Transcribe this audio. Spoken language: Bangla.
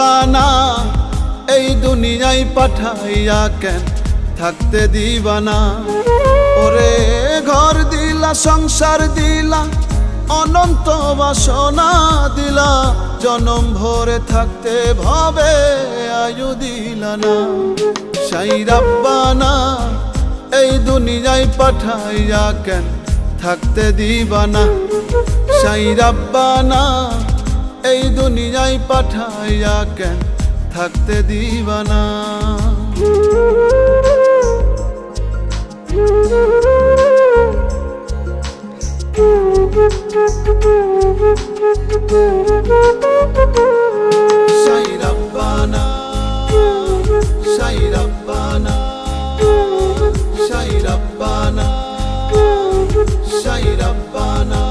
রাব্বানা এই দুনিয়ায় পাঠাইয়া কেন থাকতে দিবানা। ওরে ঘর দিলা সংসার দিলা অনন্ত বাসনা দিলা, জনম ভরে থাকতে ভবে আয়ু দিলা না। সাই রাব্বানা এই দুনিয়ায় পাঠাইয়া কেন থাকতে দিবানা। সাই রাব্বানা এই দুনিয়ায় পাঠাইয়া কেন থাকতে দিবানা। সাই রাব্বানা সাই রাব্বানা সাই রাব্বানা সাই রাব্বানা।